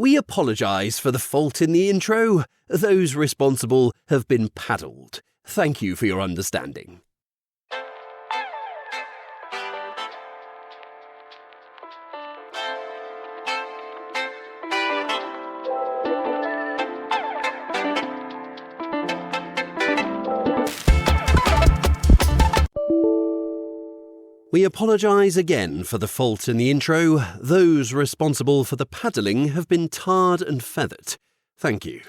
We apologise for the fault in the intro. Those responsible have been paddled. Thank you for your understanding. We apologise again for the fault in the intro. Those responsible for the paddling have been tarred and feathered. Thank you.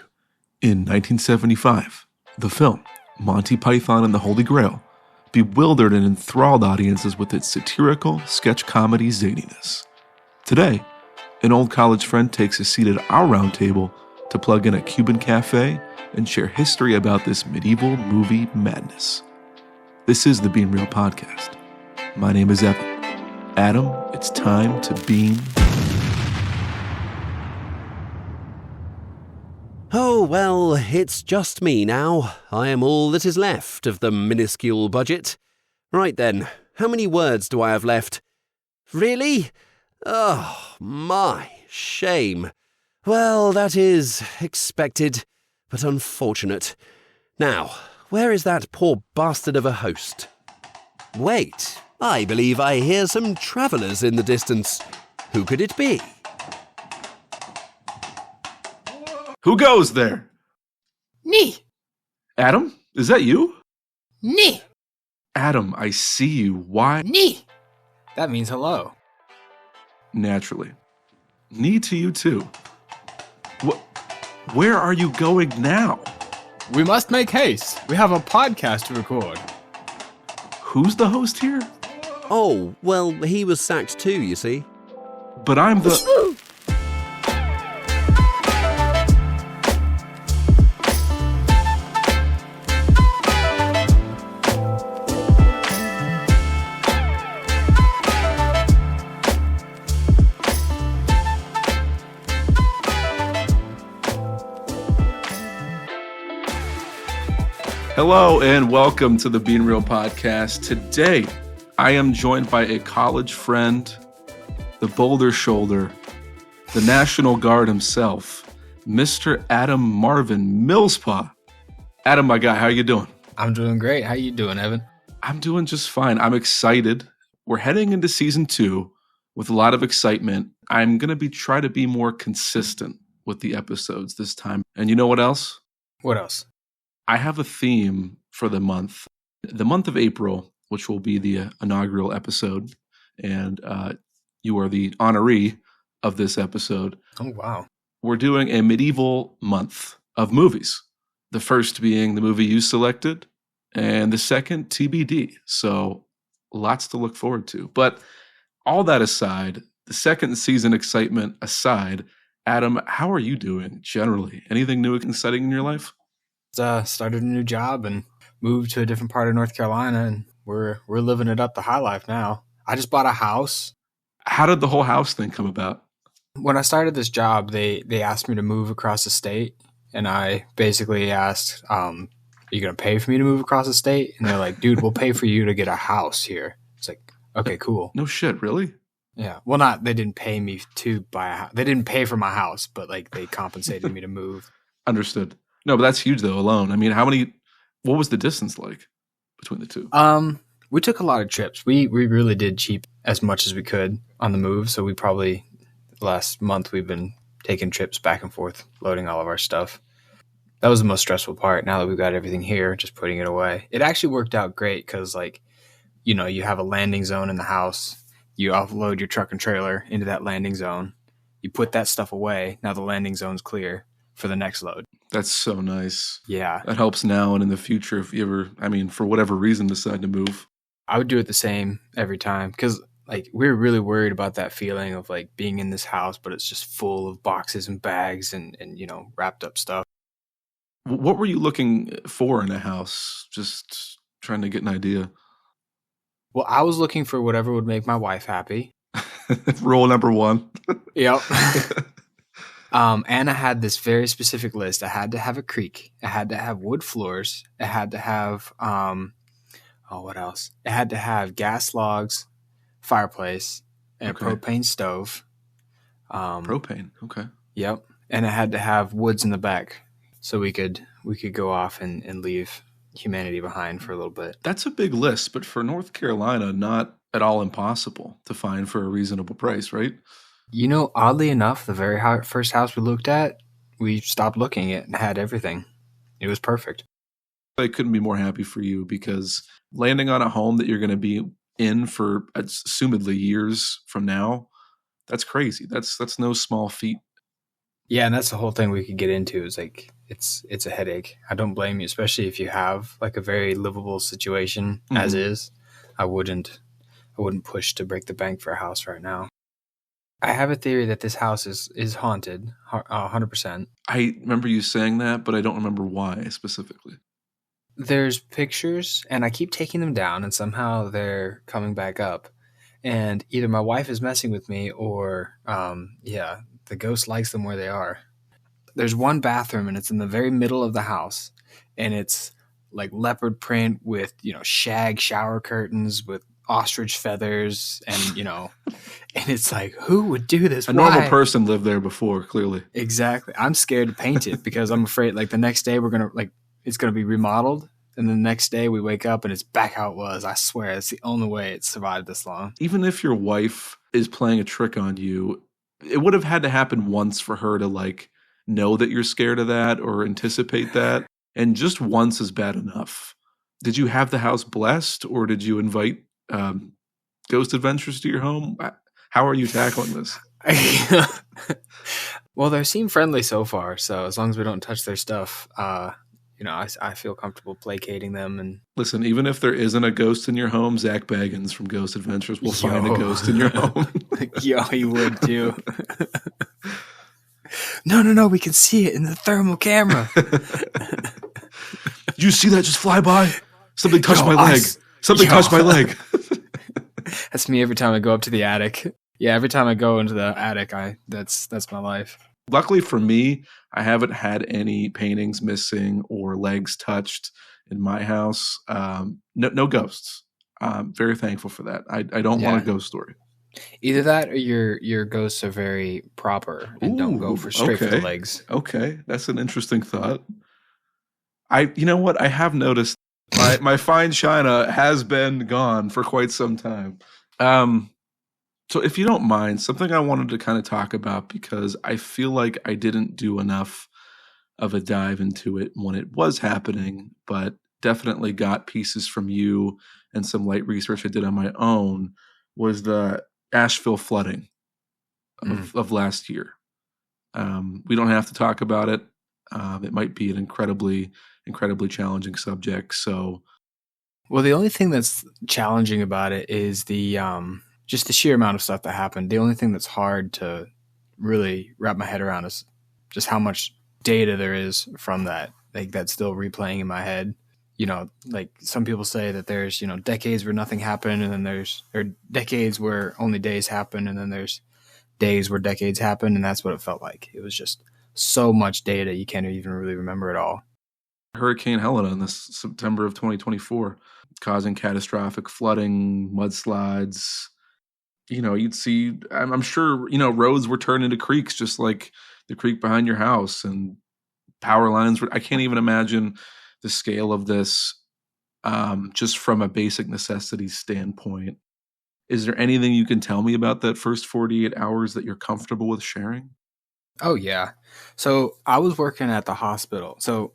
In 1975, the film Monty Python and the Holy Grail bewildered and enthralled audiences with its satirical sketch comedy zaniness. Today, an old college friend takes a seat at our round table to plug in a Cuban café and share history about this medieval movie madness. This is the Being Real Podcast. My name is Evan. Adam, it's time to beam. Oh, well, it's just me now. I am all that is left of the minuscule budget. Right then, how many words do I have left? Really? Oh, my shame. Well, that is expected, but unfortunate. Now, where is that poor bastard of a host? Wait, I believe I hear some travellers in the distance. Who could it be? Who goes there? Me. Adam, is that you? Me. Adam, I see you. Why? Me. That means hello. Naturally. Knee to you too. Where are you going now? We must make haste. We have a podcast to record. Who's the host here? Oh, well, he was sacked too, you see. But I'm the... Hello and welcome to the Being Real Podcast. Today, I am joined by a college friend, the Boulder Shoulder, the National Guard himself, Mr. Adam Marvin Millspaw. Adam, my guy, how you doing? I'm doing great. How you doing, Evan? I'm doing just fine. I'm excited. We're heading into season 2 with a lot of excitement. I'm going to try to be more consistent with the episodes this time. And you know what else? What else? I have a theme for the month. The month of April, which will be the inaugural episode, and you are the honoree of this episode. Oh, wow. We're doing a medieval month of movies. The first being the movie you selected, and the second, TBD. So lots to look forward to. But all that aside, the second season excitement aside, Adam, how are you doing generally? Anything new and exciting in your life? Started a new job and moved to a different part of North Carolina, and we're living it up the high life now. I just bought a house. How did the whole house thing come about? When I started this job, they asked me to move across the state, and I basically asked, are you going to pay for me to move across the state? And they're like, dude, we'll pay for you to get a house here. It's like, okay, cool. No shit, really? Yeah. Well, they didn't pay me to buy a house. They didn't pay for my house, but like they compensated me to move. Understood. No, but that's huge though alone. I mean, what was the distance like between the two? We took a lot of trips. We really did cheap as much as we could on the move. So we probably last month we've been taking trips back and forth, loading all of our stuff. That was the most stressful part. Now that we've got everything here, just putting it away. It actually worked out great because you have a landing zone in the house. You offload your truck and trailer into that landing zone. You put that stuff away. Now the landing zone's clear for the next load. That's so nice. Yeah. That helps now and in the future if you ever, for whatever reason, decide to move. I would do it the same every time because we're really worried about that feeling of being in this house, but it's just full of boxes and bags and wrapped up stuff. What were you looking for in a house? Just trying to get an idea. Well, I was looking for whatever would make my wife happy. Rule number 1. Yep. And I had this very specific list. I had to have a creek. I had to have wood floors. I had to have, what else? I had to have gas logs, fireplace, and a propane stove. Propane, okay. Yep. And it had to have woods in the back so we could go off and leave humanity behind for a little bit. That's a big list, but for North Carolina, not at all impossible to find for a reasonable price, right? You know, oddly enough, the very first house we looked at, we stopped looking at and had everything. It was perfect. I couldn't be more happy for you because landing on a home that you're going to be in for assumedly years from now, that's crazy. That's no small feat. Yeah, and that's the whole thing we could get into is like it's a headache. I don't blame you, especially if you have like a very livable situation as is. I wouldn't push to break the bank for a house right now. I have a theory that this house is haunted, 100%. I remember you saying that, but I don't remember why specifically. There's pictures, and I keep taking them down, and somehow they're coming back up. And either my wife is messing with me, or the ghost likes them where they are. There's one bathroom, and it's in the very middle of the house, and it's like leopard print with shag shower curtains with ostrich feathers, and and it's like, who would do this? A normal person lived there before, clearly. Exactly. I'm scared to paint it because I'm afraid like the next day it's gonna be remodeled, and the next day we wake up and it's back how it was. I swear it's the only way it survived this long. Even if your wife is playing a trick on you, it would have had to happen once for her to like know that you're scared of that or anticipate that, and just once is bad enough. Did you have the house blessed, or did you invite ghost adventures to your home? How are you tackling this? Well, they seem friendly so far, so as long as we don't touch their stuff, I feel comfortable placating them. And listen, even if there isn't a ghost in your home, Zach Baggins from Ghost Adventures will find a ghost in your home. Yo, he would too. No, we can see it in the thermal camera. Did you see that just fly by? Something touched my leg. Something touched my leg. That's me every time I go up to the attic. Yeah, every time I go into the attic, that's my life. Luckily for me, I haven't had any paintings missing or legs touched in my house. No ghosts. Very thankful for that. I don't want a ghost story. Either that or your ghosts are very proper and don't go for straight for the legs. Okay, that's an interesting thought. You know what? I have noticed my fine china has been gone for quite some time. So if you don't mind, something I wanted to kind of talk about, because I feel like I didn't do enough of a dive into it when it was happening, but definitely got pieces from you and some light research I did on my own, was the Asheville flooding of last year. We don't have to talk about it. It might be an incredibly challenging subject. So, well, the only thing that's challenging about it is the just the sheer amount of stuff that happened. The only thing that's hard to really wrap my head around is just how much data there is from that. Like, that's still replaying in my head. Like some people say that there's, decades where nothing happened, and then there's decades where only days happen, and then there's days where decades happen, and that's what it felt like. It was just so much data, you can't even really remember it all. Hurricane Helena in this September of 2024, causing catastrophic flooding, mudslides. You'd see, I'm sure, roads were turned into creeks, just like the creek behind your house, and power lines I can't even imagine the scale of this, just from a basic necessity standpoint. Is there anything you can tell me about that first 48 hours that you're comfortable with sharing? Oh, yeah. So I was working at the hospital. So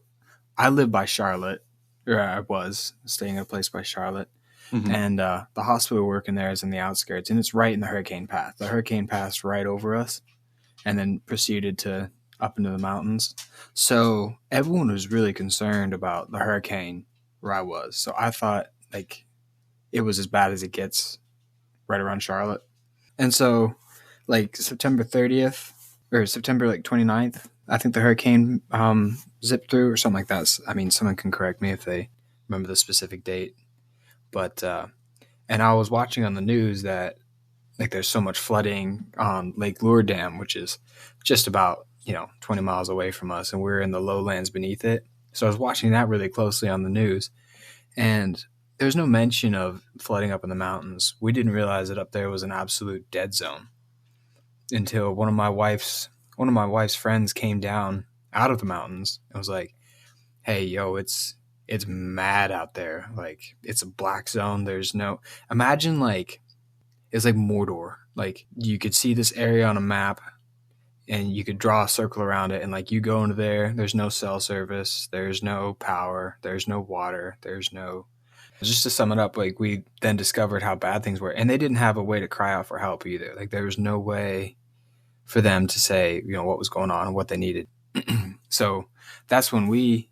I live by Charlotte, or I was staying at a place by Charlotte. Mm-hmm. And the hospital working there is in the outskirts, and it's right in the hurricane path. The hurricane passed right over us and then proceeded to up into the mountains. So everyone was really concerned about the hurricane where I was. So I thought like it was as bad as it gets right around Charlotte. And so like September 30th or September like 29th, I think the hurricane zipped through or something like that. I mean, someone can correct me if they remember the specific date. But, and I was watching on the news that like there's so much flooding on Lake Lure Dam, which is just about, 20 miles away from us, and we're in the lowlands beneath it. So I was watching that really closely on the news, and there's no mention of flooding up in the mountains. We didn't realize that up there was an absolute dead zone until one of one of my wife's friends came down out of the mountains and was like, hey, yo, it's mad out there. Like, it's a black zone. There's no, imagine like, it's like Mordor. Like, you could see this area on a map and you could draw a circle around it. And like, you go into there, there's no cell service. There's no power. There's no water. There's no, just to sum it up, like, we then discovered how bad things were. And they didn't have a way to cry out for help either. Like, there was no way for them to say, you know, what was going on and what they needed. So that's when we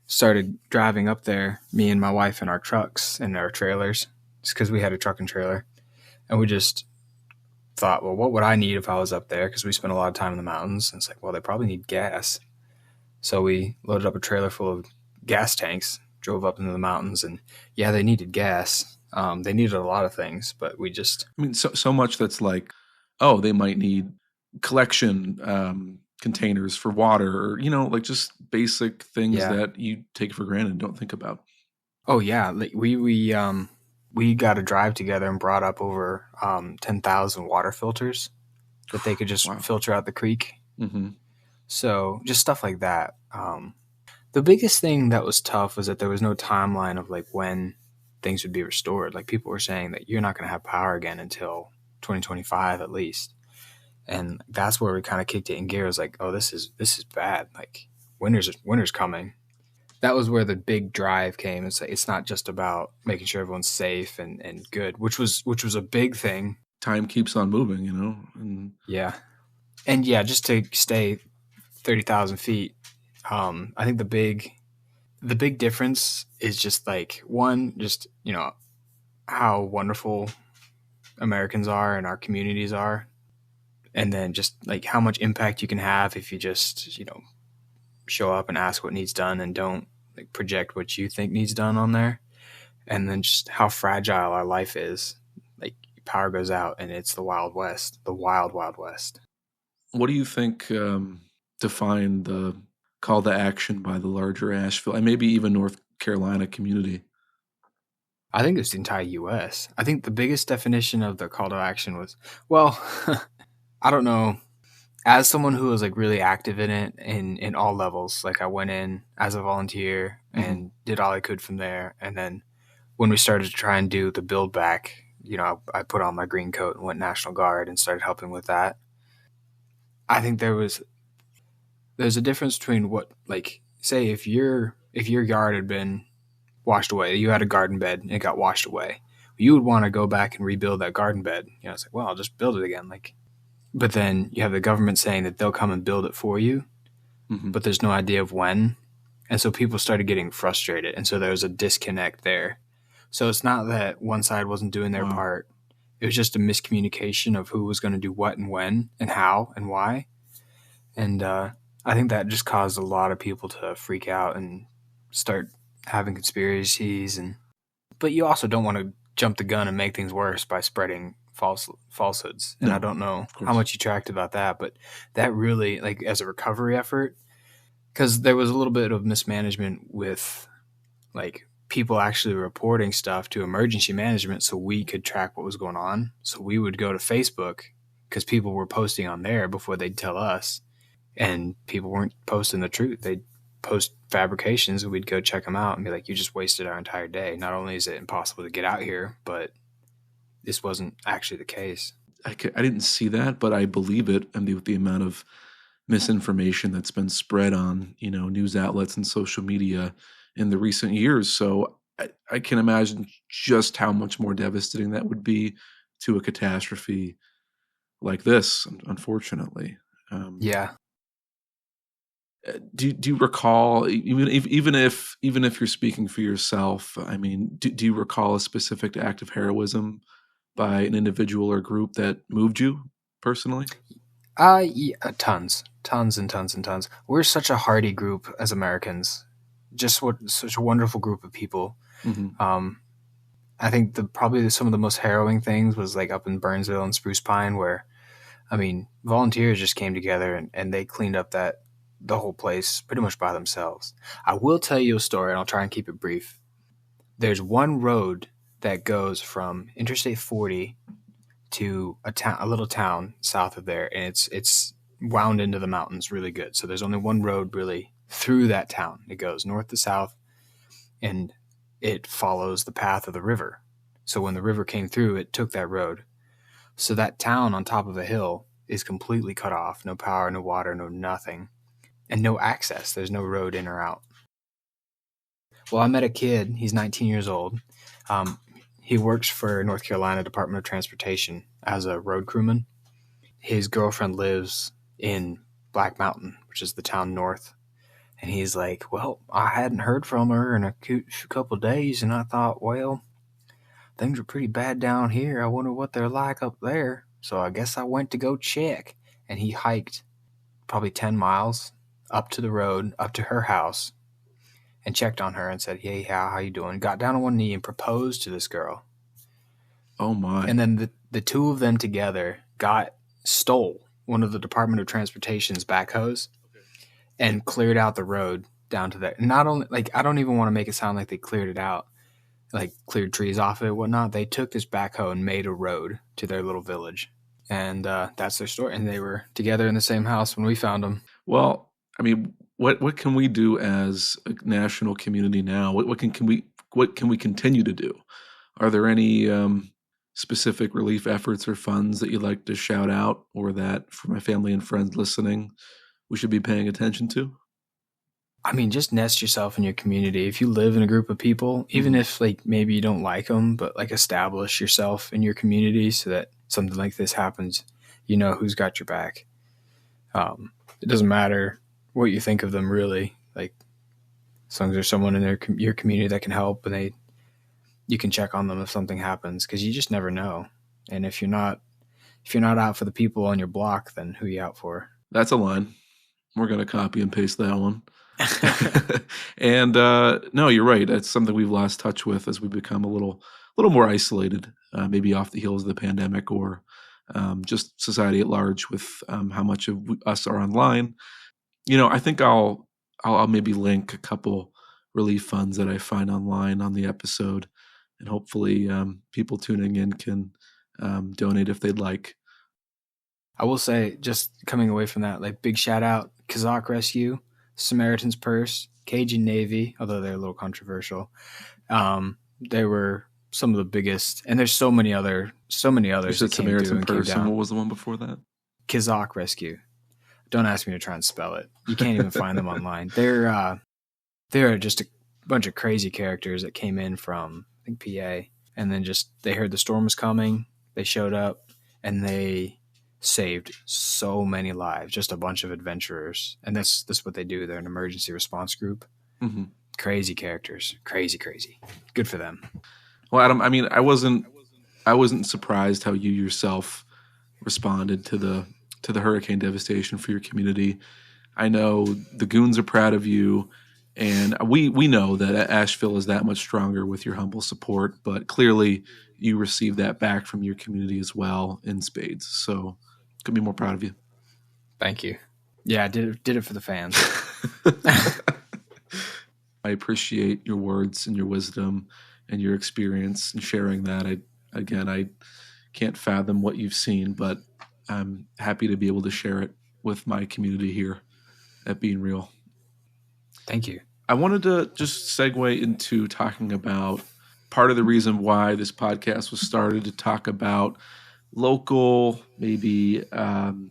started driving up there, me and my wife in our trucks and our trailers, just because we had a truck and trailer. And we just thought, well, what would I need if I was up there? Because we spent a lot of time in the mountains. And it's like, well, they probably need gas. So we loaded up a trailer full of gas tanks, drove up into the mountains, and yeah, they needed gas. They needed a lot of things, but we just... I mean, so much that's like, oh, they might need collection containers for water, or, you know, like just basic things that you take for granted and don't think about. Oh yeah, like we got a drive together and brought up over 10,000 water filters that they could just filter out the creek. Mm-hmm. So just stuff like that. The biggest thing that was tough was that there was no timeline of like when things would be restored. Like, people were saying that you're not going to have power again until 2025 at least. And that's where we kind of kicked it in gear. It was like, oh, this is bad. Like, winter's coming. That was where the big drive came. It's like, it's not just about making sure everyone's safe and good, which was a big thing. Time keeps on moving, you know? And just to stay 30,000 feet, I think the big difference is just like, one, just, you know, how wonderful Americans are and our communities are. And then just like how much impact you can have if you just, you know, show up and ask what needs done and don't like project what you think needs done on there. And then just how fragile our life is. Like, power goes out and it's the Wild West, the wild, wild West. What do you think defined the call to action by the larger Asheville and maybe even North Carolina community? I think it's the entire U.S. I think the biggest definition of the call to action was, well, I don't know. As someone who was like really active in it in all levels, like I went in as a volunteer and did all I could from there. And then when we started to try and do the build back, you know, I put on my green coat and went National Guard and started helping with that. I think there's a difference between what, like, say if your yard had been washed away, you had a garden bed and it got washed away, you would want to go back and rebuild that garden bed. You know, it's like, well, I'll just build it again. Like, but then you have the government saying that they'll come and build it for you, but there's no idea of when. And so people started getting frustrated. And so there was a disconnect there. So it's not that one side wasn't doing their part. It was just a miscommunication of who was going to do what and when and how and why. And I think that just caused a lot of people to freak out and start having conspiracies. But you also don't want to jump the gun and make things worse by spreading falsehoods. And I don't know how much you tracked about that, but that really, like, as a recovery effort, because there was a little bit of mismanagement with like people actually reporting stuff to emergency management so we could track what was going on. So we would go to Facebook because people were posting on there before they'd tell us, and people weren't posting the truth. They'd post fabrications and we'd go check them out and be like, you just wasted our entire day. Not only is it impossible to get out here, but this wasn't actually the case. I didn't see that, but I believe it. And with the amount of misinformation that's been spread on, you know, news outlets and social media in the recent years. So I can imagine just how much more devastating that would be to a catastrophe like this, unfortunately. Do you recall, even if you're speaking for yourself, I mean, do you recall a specific act of heroism by an individual or group that moved you personally? Yeah, tons and tons. We're such a hardy group as Americans. Just such a wonderful group of people. I think probably some of the most harrowing things was like up in Burnsville and Spruce Pine, where, I mean, volunteers just came together and they cleaned up the whole place pretty much by themselves. I will tell you a story, and I'll try and keep it brief. There's one road that goes from Interstate 40 to a little town south of there, and it's wound into the mountains really good. So there's only one road really through that town. It goes north to south, and it follows the path of the river. So when the river came through, it took that road. So that town on top of a hill is completely cut off. No power, no water, no nothing. And no access. There's no road in or out. Well, I met a kid. He's 19 years old. He works for North Carolina Department of Transportation as a road crewman. His girlfriend lives in Black Mountain, which is the town north. And he's like, well, I hadn't heard from her in a couple of days, and I thought, well, things are pretty bad down here. I wonder what they're like up there. So I guess I went to go check. And he hiked probably 10 miles up to the road, up to her house, and checked on her and said, hey, how you doing? Got down on one knee and proposed to this girl. Oh, my. And then the two of them together stole one of the Department of Transportation's backhoes and cleared out the road down to there. Not only, like, I don't even want to make it sound like they cleared it out, like cleared trees off it and whatnot. They took this backhoe and made a road to their little village. And that's their story. And they were together in the same house when we found them. Well, I mean, what can we do as a national community now? What can we continue to do? Are there any specific relief efforts or funds that you'd like to shout out, or that for my family and friends listening, we should be paying attention to? I mean, just nest yourself in your community. If you live in a group of people, even if like maybe you don't like them, but like establish yourself in your community so that something like this happens, you know who's got your back. It doesn't matter what you think of them, really. Like, as long as there's someone in your community that can help, and you can check on them if something happens, because you just never know. And if you're not out for the people on your block, then who are you out for? That's a line. We're going to copy and paste that one. And no, you're right. That's something we've lost touch with as we become a little more isolated, maybe off the heels of the pandemic, or just society at large with how much of us are online. You know, I think I'll maybe link a couple relief funds that I find online on the episode, and hopefully people tuning in can donate if they'd like. I will say, just coming away from that, like, big shout out, Kazakh Rescue, Samaritan's Purse, Cajun Navy, although they're a little controversial. They were some of the biggest, and there's so many others. You said Samaritan Purse, and what was the one before that? Kazakh Rescue. Don't ask me to try and spell it. You can't even find them online. They're just a bunch of crazy characters that came in from, I think, PA, and then just they heard the storm was coming. They showed up, and they saved so many lives. Just a bunch of adventurers, and that's what they do. They're an emergency response group. Mm-hmm. Crazy characters, crazy. Good for them. Well, Adam, I mean, I wasn't surprised how you yourself responded to the hurricane devastation for your community. I know the goons are proud of you, and we know that Asheville is that much stronger with your humble support, but clearly you received that back from your community as well in spades. So couldn't be more proud of you. Thank you. Yeah, I did it for the fans. I appreciate your words and your wisdom and your experience and sharing that. I can't fathom what you've seen, but I'm happy to be able to share it with my community here at Being Real. Thank you. I wanted to just segue into talking about part of the reason why this podcast was started, to talk about local, maybe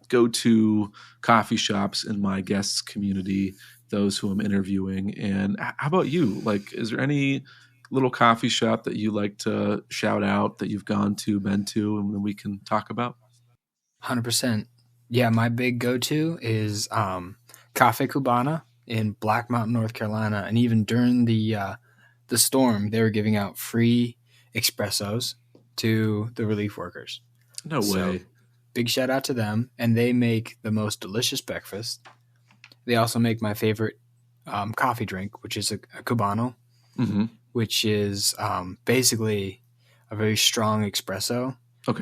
go-to coffee shops in my guests' community, those who I'm interviewing. And how about you? Like, is there any little coffee shop that you like to shout out that you've been to, and then we can talk about? 100%. Yeah, my big go-to is Café Cubano in Black Mountain, North Carolina. And even during the storm, they were giving out free espressos to the relief workers. No way. Big shout out to them. And they make the most delicious breakfast. They also make my favorite coffee drink, which is a Cubano, which is basically a very strong espresso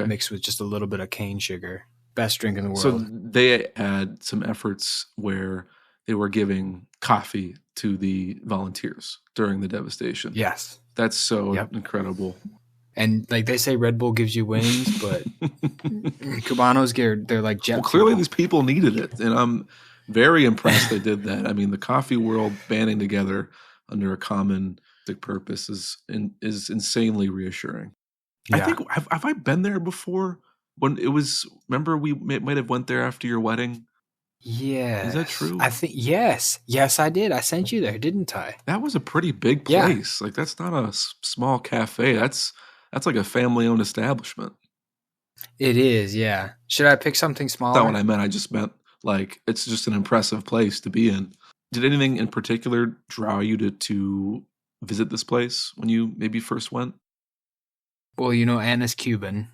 mixed with just a little bit of cane sugar. Best drink in the world. So they had some efforts where they were giving coffee to the volunteers during the devastation. Yes. That's so incredible. And like they say Red Bull gives you wings, but Cubanos they're like jet Well, clearly fuel. these people needed it, and I'm very impressed they did that. I mean, the coffee world banding together under a common purpose is insanely reassuring. I Yeah. think have I been there before? When it was, remember we might have went there after your wedding. Yes. Is that true? I think yes. Yes, I did. I sent you there, didn't I? That was a pretty big Yeah. place. Like that's not a small cafe. That's like a family-owned establishment. It is, yeah. Should I pick something smaller? That's not what I meant. I just meant like it's just an impressive place to be in. Did anything in particular draw you to visit this place when you maybe first went? Well, you know, Anna's Cuban,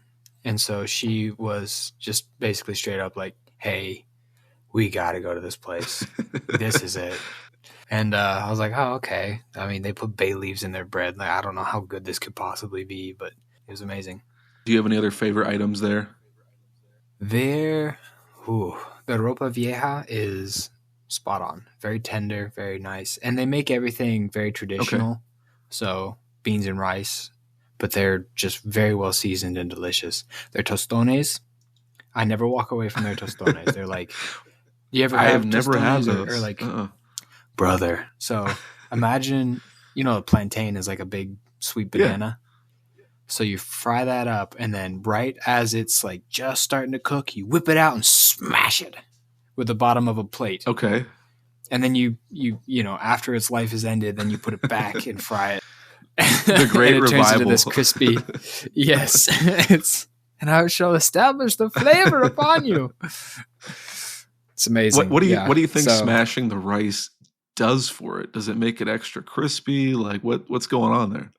and so she was just basically straight up like, "Hey, we got to go to this place. This is it." And I was like, "Oh, okay." I mean, they put bay leaves in their bread. Like, I don't know how good this could possibly be, but it was amazing. Do you have any other favorite items there? The ropa vieja is spot on. Very tender, very nice. And they make everything very traditional. Okay. So beans and rice, but they're just very well seasoned and delicious. Their tostones, I never walk away from their tostones. They're like, you ever have never had those. Or like, brother. So imagine, you know, a plantain is like a big sweet banana. Yeah. So you fry that up, and then right as it's like just starting to cook, you whip it out and smash it with the bottom of a plate. Okay. And then you know, after its life is ended, then you put it back and fry it. The great and it revival. Turns into this crispy. Yes. And I shall establish the flavor upon you. It's amazing. What do you think smashing the rice does for it? Does it make it extra crispy? Like what's going on there?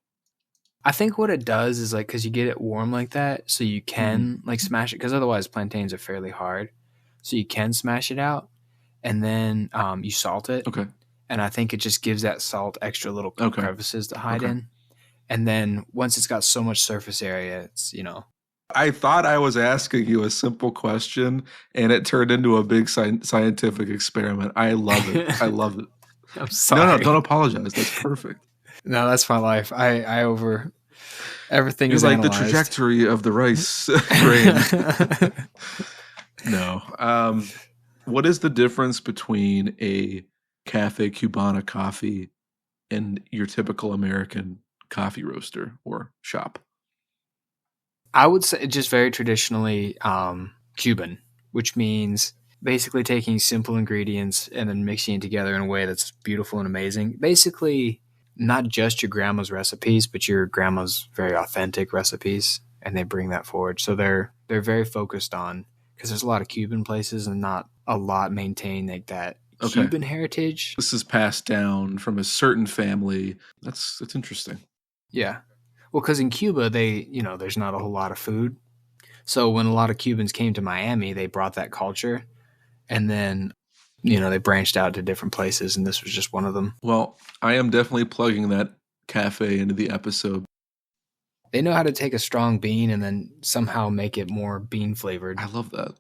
I think what it does is like, because you get it warm like that, so you can like smash it, because otherwise plantains are fairly hard. So you can smash it out, and then you salt it. Okay. And I think it just gives that salt extra little crevices to hide in. And then once it's got so much surface area, it's, you know. I thought I was asking you a simple question, and it turned into a big scientific experiment. I love it. I love it. I'm sorry. No, don't apologize. That's perfect. No, that's my life. I over everything. It's is like analyzed. The trajectory of the rice grain. No. What is the difference between a Café Cubano coffee and your typical American coffee roaster or shop? I would say just very traditionally Cuban, which means basically taking simple ingredients and then mixing it together in a way that's beautiful and amazing. Basically, not just your grandma's recipes, but your grandma's very authentic recipes, and they bring that forward. So they're very focused on, because there's a lot of Cuban places and not a lot maintain like that Cuban heritage. This is passed down from a certain family. That's interesting. Yeah. Well, because in Cuba, there's not a whole lot of food. So when a lot of Cubans came to Miami, they brought that culture, and then they branched out to different places, and this was just one of them. Well, I am definitely plugging that cafe into the episode. They know how to take a strong bean and then somehow make it more bean flavored. I love that.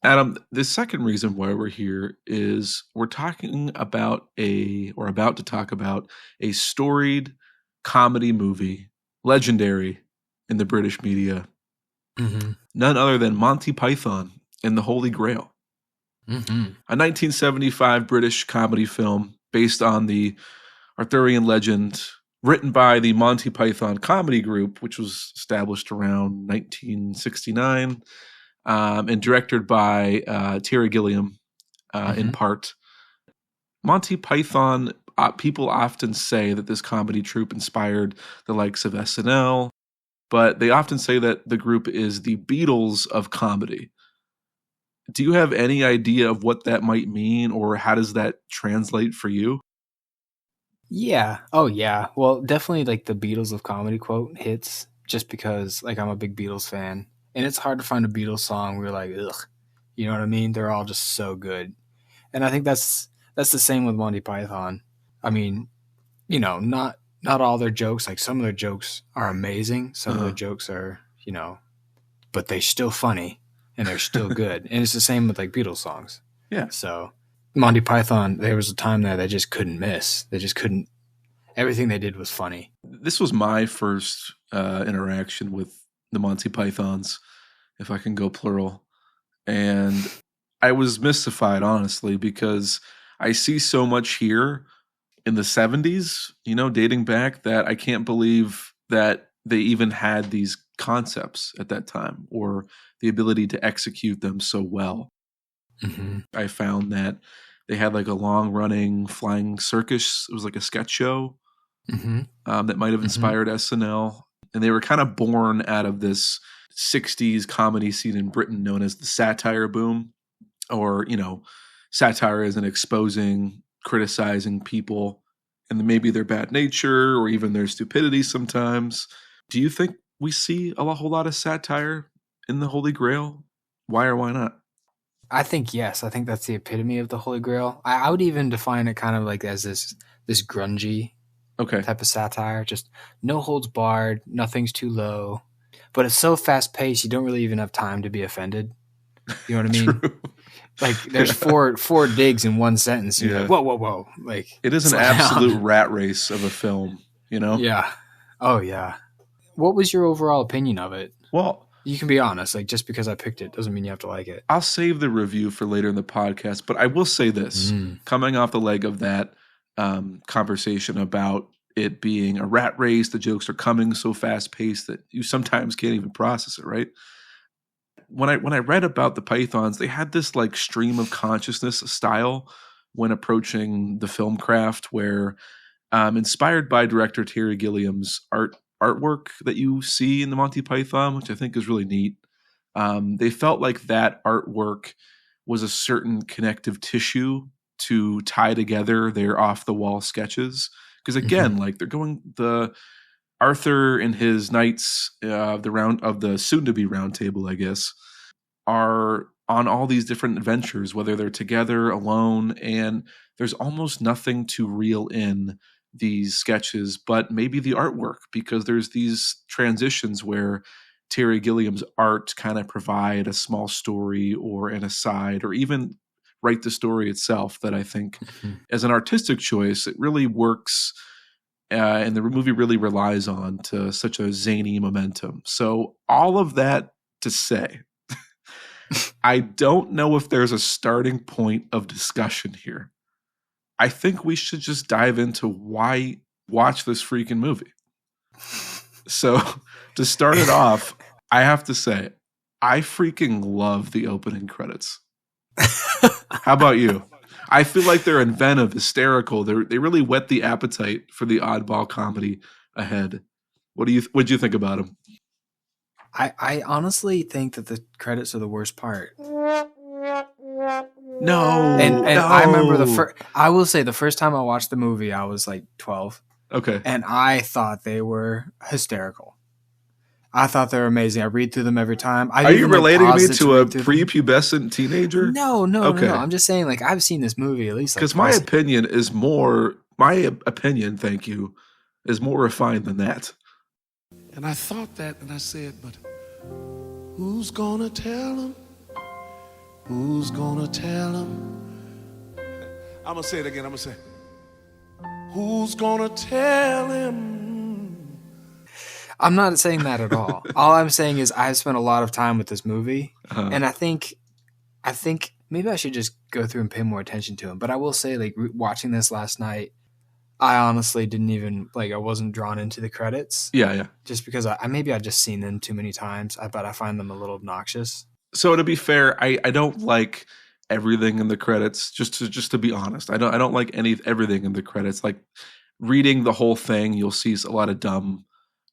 Adam, the second reason why we're here is we're talking about about to talk about a storied comedy movie, legendary in the British media. Mm-hmm. None other than Monty Python and the Holy Grail. Mm-hmm. A 1975 British comedy film based on the Arthurian legend, written by the Monty Python comedy group, which was established around 1969, and directed by Terry Gilliam, in part. Monty Python, people often say that this comedy troupe inspired the likes of SNL, but they often say that the group is the Beatles of comedy. Do you have any idea of what that might mean, or how does that translate for you? Yeah. Oh, yeah. Well, definitely like the Beatles of comedy quote hits, just because like I'm a big Beatles fan, and it's hard to find a Beatles song where you're like, ugh, you know what I mean? They're all just so good. And I think that's the same with Monty Python. I mean, not all their jokes, like some of their jokes are amazing. Some of their jokes are, but they're still funny. And they're still good. And it's the same with like Beatles songs. Yeah. So Monty Python, there was a time there they just couldn't miss. They just couldn't. everything they did was funny. This was my first interaction with the Monty Pythons, if I can go plural. And I was mystified, honestly, because I see so much here in the 70s, dating back, that I can't believe that they even had these concepts at that time or the ability to execute them so well. Mm-hmm. I found that they had like a long running flying circus. It was like a sketch show that might have inspired SNL. And they were kind of born out of this 60s comedy scene in Britain known as the satire boom, or, satire as an exposing, criticizing people and maybe their bad nature or even their stupidity sometimes. Do you think we see a whole lot of satire in the Holy Grail? Why or why not? I think yes. I think that's the epitome of the Holy Grail. I would even define it kind of like as this grungy type of satire. Just no holds barred, nothing's too low. But it's so fast paced, you don't really even have time to be offended. You know what I mean? True. Like there's four digs in one sentence. You're like, whoa. Like it is an absolute rat race of a film, Yeah. Oh yeah. What was your overall opinion of it? Well, you can be honest. Like just because I picked it doesn't mean you have to like it. I'll save the review for later in the podcast, but I will say this: coming off the leg of that conversation about it being a rat race, the jokes are coming so fast paced that you sometimes can't even process it, right? When I read about the Pythons, they had this like stream of consciousness style when approaching the film craft, where inspired by director Terry Gilliam's artwork that you see in the Monty Python, which I think is really neat. They felt like that artwork was a certain connective tissue to tie together their off the wall sketches. Because again, like they're going the Arthur and his knights, the soon to be round table, I guess, are on all these different adventures, whether they're together, alone, and there's almost nothing to reel in these sketches, but maybe the artwork, because there's these transitions where Terry Gilliam's art kind of provide a small story or an aside or even write the story itself that I think as an artistic choice, it really works and the movie really relies on to such a zany momentum. So all of that to say, I don't know if there's a starting point of discussion here. I think we should just dive into why watch this freaking movie. So to start it off, I have to say, I freaking love the opening credits. How about you? I feel like they're inventive, hysterical. They really whet the appetite for the oddball comedy ahead. What'd you think about them? I honestly think that the credits are the worst part. No, and no. I remember I will say the first time I watched the movie, I was like 12. Okay, and I thought they were hysterical. I thought they were amazing. I read through them every time. Are you relating me to a prepubescent teenager? No. I'm just saying, like, I've seen this movie at least. Because my opinion, thank you, is more refined than that. And I thought that, and I said, but who's gonna tell him? Who's gonna tell him? I'm gonna say it again. I'm gonna say, who's gonna tell him? I'm not saying that at all. All I'm saying is I've spent a lot of time with this movie, and I think maybe I should just go through and pay more attention to him. But I will say, like, watching this last night, I honestly didn't even, like, I wasn't drawn into the credits. Yeah. Just because I'd just seen them too many times, but I find them a little obnoxious. So to be fair, I don't like everything in the credits. Just to be honest, I don't like everything in the credits. Like reading the whole thing, you'll see a lot of dumb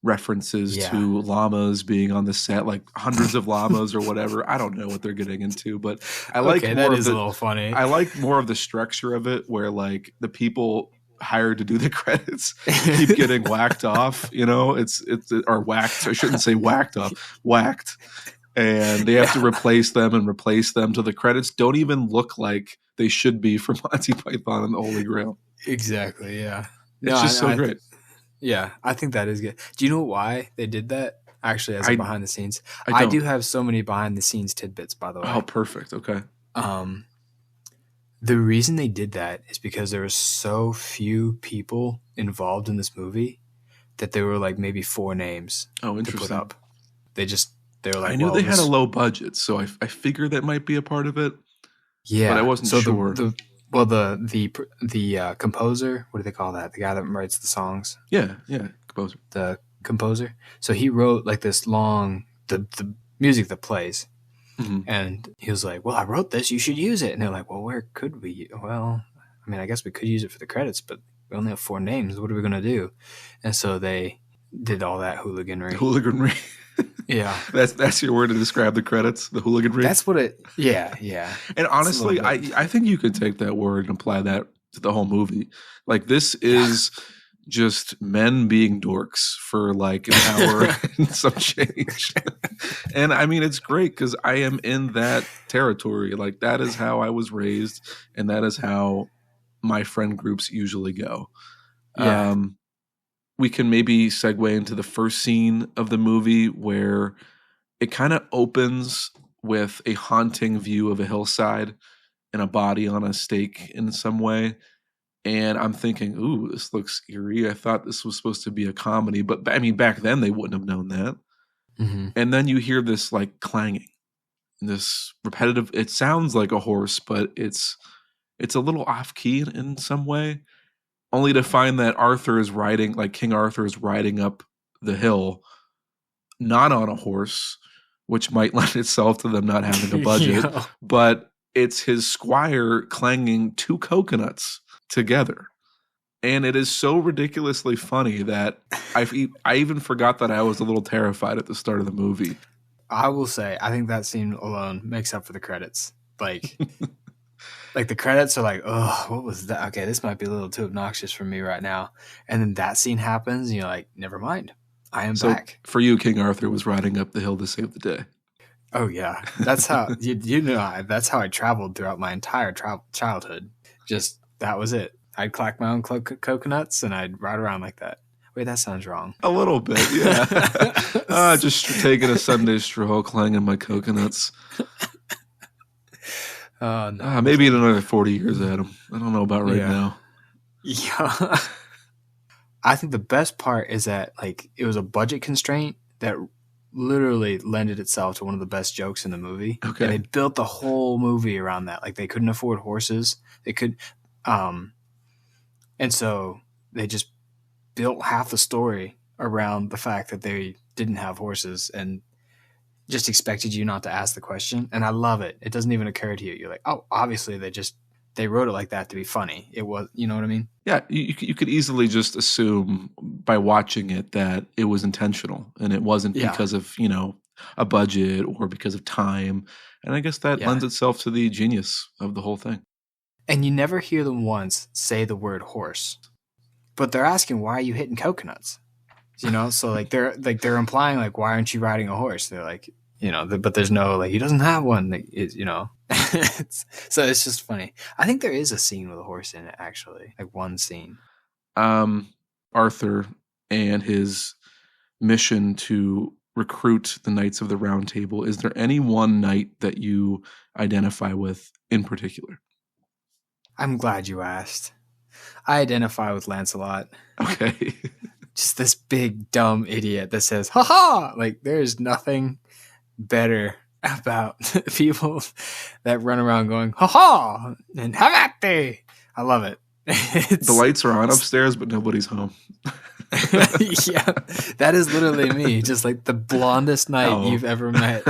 references to llamas being on the set, like hundreds of llamas or whatever. I don't know what they're getting into, but I like more that of is the, a little funny. I like more of the structure of it, where like the people hired to do the credits keep getting whacked off. It's or whacked. I shouldn't say whacked off. Whacked. And they have to replace them till the credits don't even look like they should be for Monty Python and the Holy Grail. Exactly, yeah. It's just so great. Yeah, I think that is good. Do you know why they did that? Actually, as behind the scenes. I do have so many behind the scenes tidbits, by the way. Oh, perfect. Okay. The reason they did that is because there were so few people involved in this movie that there were like maybe 4 names Oh, to interesting. put up. They were like, I knew well, they had a low budget, so I figured that might be a part of it. yeah, but I wasn't sure. The composer, what do they call that? The guy that writes the songs. Yeah, composer. The composer. So he wrote like this long the music that plays. Mm-hmm. And he was like, well, I wrote this, you should use it. And they're like, well, where could we? Well, I mean, I guess we could use it for the credits, but we only have 4 names. What are we going to do? And so they did all that hooliganry. Hooliganry. Yeah. That's your word to describe the credits, the hooliganry? That's what it, yeah. And honestly, I think you could take that word and apply that to the whole movie. Like, this is just men being dorks for like an hour and some change. And I mean, it's great because I am in that territory. Like, that is how I was raised, and that is how my friend groups usually go. Yeah. We can maybe segue into the first scene of the movie where it kind of opens with a haunting view of a hillside and a body on a stake in some way. And I'm thinking, ooh, this looks eerie. I thought this was supposed to be a comedy, but I mean, back then they wouldn't have known that. Mm-hmm. And then you hear this like clanging, this repetitive. It sounds like a horse, but it's a little off key in some way. Only to find that Arthur is riding, like King Arthur is riding up the hill, not on a horse, which might lend itself to them not having a budget, Yeah. but it's his squire clanging 2 coconuts together. And it is so ridiculously funny that I even forgot that I was a little terrified at the start of the movie. I will say, I think that scene alone makes up for the credits. Like, like the credits are like, oh, what was that? Okay, this might be a little too obnoxious for me right now. And then that scene happens, and you're like, never mind. I am back. For you, King Arthur was riding up the hill to save the day. Oh, yeah. That's how, that's how I traveled throughout my entire childhood. Just, that was it. I'd clack my own coconuts, and I'd ride around like that. Wait, that sounds wrong. A little bit, yeah. Just taking a Sunday stroll, clanging my coconuts. No. Maybe in another 40 years, Adam. I don't know about right now. Yeah. I think the best part is that like it was a budget constraint that literally lended itself to one of the best jokes in the movie. Okay. And they built the whole movie around that. Like they couldn't afford horses. They could and so they just built half the story around the fact that they didn't have horses and just expected you not to ask the question. And I love it. It doesn't even occur to you. You're like, oh, obviously they wrote it like that to be funny. It was, you know what I mean? Yeah, you could easily just assume by watching it that it was intentional and it wasn't because of, a budget or because of time. And I guess that lends itself to the genius of the whole thing. And you never hear them once say the word horse, but they're asking, why are you hitting coconuts? So like they're implying like, why aren't you riding a horse? They're like, but there's no, like, he doesn't have one. Like, so it's just funny. I think there is a scene with a horse in it, actually, like one scene. Arthur and his mission to recruit the Knights of the Round Table. Is there any one knight that you identify with in particular? I'm glad you asked. I identify with Lancelot. Okay. Just this big dumb idiot that says, ha ha! Like, there's nothing better about people that run around going, ha ha! And have at thee! I love it. The lights are on upstairs, but nobody's home. Yeah, that is literally me. Just like the blondest knight you've ever met.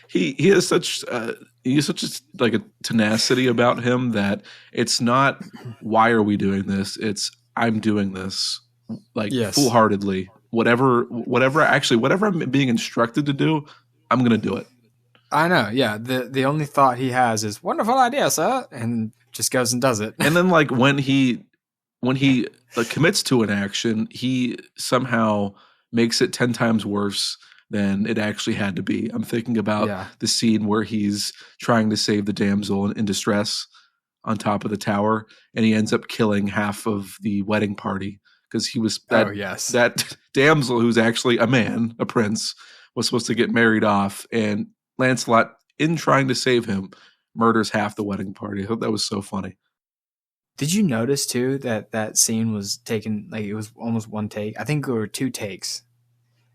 He has such a tenacity about him that it's not, why are we doing this? It's, I'm doing this full-heartedly. Whatever I'm being instructed to do, I'm going to do it. I know. Yeah. The only thought he has is, wonderful idea, sir. And just goes and does it. And then like when he commits to an action, he somehow makes it 10 times worse than it actually had to be. I'm thinking about the scene where he's trying to save the damsel in distress on top of the tower, and he ends up killing half of the wedding party because he was that damsel, who's actually a man, a prince, was supposed to get married off, and Lancelot, in trying to save him, murders half the wedding party. I thought that was so funny. Did you notice too that scene was taken, like it was almost one take? I think there were 2 takes.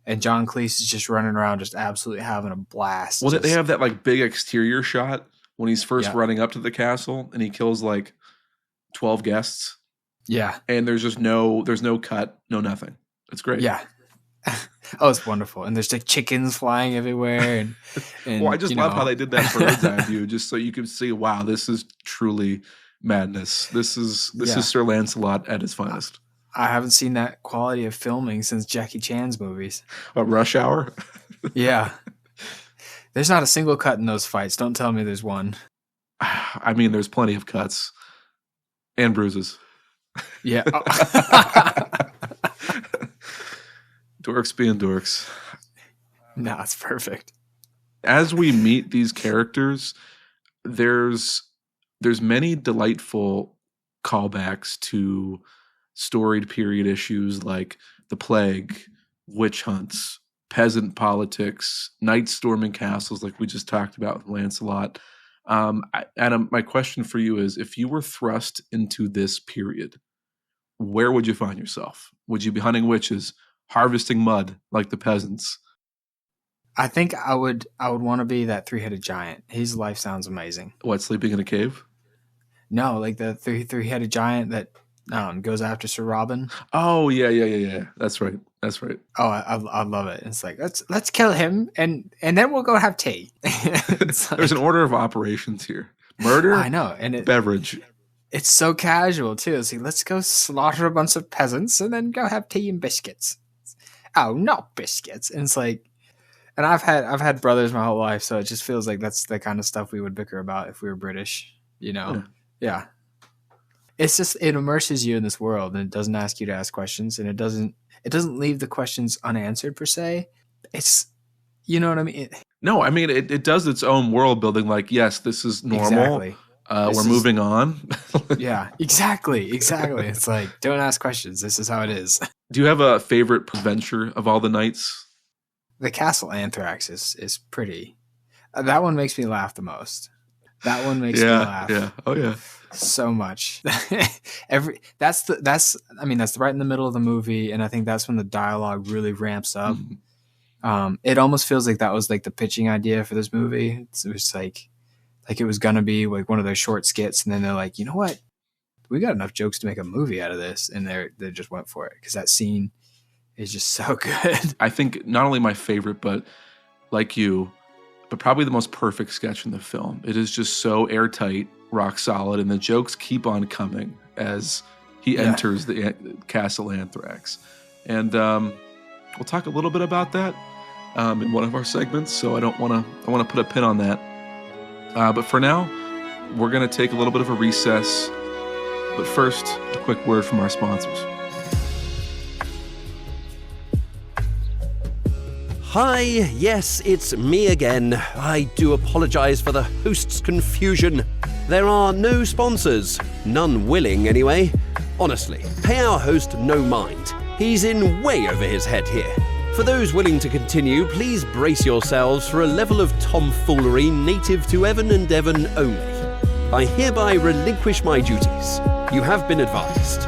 And John Cleese is just running around, just absolutely having a blast. Well, they have that like big exterior shot when he's first running up to the castle and he kills like 12 guests. Yeah. And there's no cut, no nothing. It's great. Yeah. Oh, it's wonderful. And there's like chickens flying everywhere. And well, I just love how they did that bird's eye view, just so you can see, wow, this is truly madness. This is Sir Lancelot at his finest. I haven't seen that quality of filming since Jackie Chan's movies. Rush Hour? Yeah. There's not a single cut in those fights. Don't tell me there's one. I mean, there's plenty of cuts and bruises. Yeah. Dorks being dorks. No, it's perfect. As we meet these characters, there's many delightful callbacks to storied period issues like the plague, witch hunts, peasant politics, knights storming castles like we just talked about with Lancelot. Adam, my question for you is, if you were thrust into this period, where would you find yourself? Would you be hunting witches, harvesting mud like the peasants? I think I would want to be that 3-headed giant. His life sounds amazing. What, sleeping in a cave? No, like the three-headed giant that goes after Sir Robin. Oh yeah. That's right. Oh, I love it. It's like let's kill him and then we'll go have tea. There's an order of operations here. Murder. I know, and beverage. It's so casual too. It's like, let's go slaughter a bunch of peasants and then go have tea and biscuits. Oh, not biscuits. And it's like, and I've had brothers my whole life, so it just feels like that's the kind of stuff we would bicker about if we were British. You know? Yeah. It's just, it immerses you in this world, and it doesn't ask you to ask questions, and it doesn't leave the questions unanswered per se. It's, you know what I mean? No, I mean, it does its own world building. Like, yes, this is normal. Exactly. We're moving on. Yeah, exactly. It's like, don't ask questions. This is how it is. Do you have a favorite adventure of all the nights? The Castle Anthrax is pretty. That one makes me laugh the most. That one makes me laugh. Yeah. Oh yeah. So much. That's right in the middle of the movie, and I think that's when the dialogue really ramps up. Mm-hmm. It almost feels like that was like the pitching idea for this movie. It was like it was gonna be like one of those short skits, and then they're like, you know what? We got enough jokes to make a movie out of this, and they just went for it because that scene is just so good. I think not only my favorite, but like you, but probably the most perfect sketch in the film. It is just so airtight, rock solid, and the jokes keep on coming as he enters the Castle Anthrax. And we'll talk a little bit about that in one of our segments, so I want to put a pin on that. But for now, we're going to take a little bit of a recess. But first, a quick word from our sponsors. Hi, yes, it's me again. I do apologize for the host's confusion. There are no sponsors. None willing, anyway. Honestly, pay our host no mind. He's in way over his head here. For those willing to continue, please brace yourselves for a level of tomfoolery native to Evan and Devon only. I hereby relinquish my duties. You have been advised.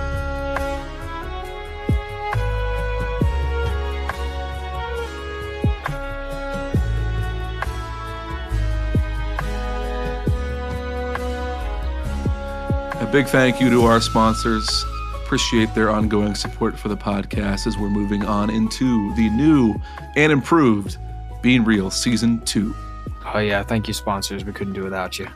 A big thank you to our sponsors. Appreciate their ongoing support for the podcast as we're moving on into the new and improved Being Real Season 2. Oh yeah, thank you, sponsors. We couldn't do without you.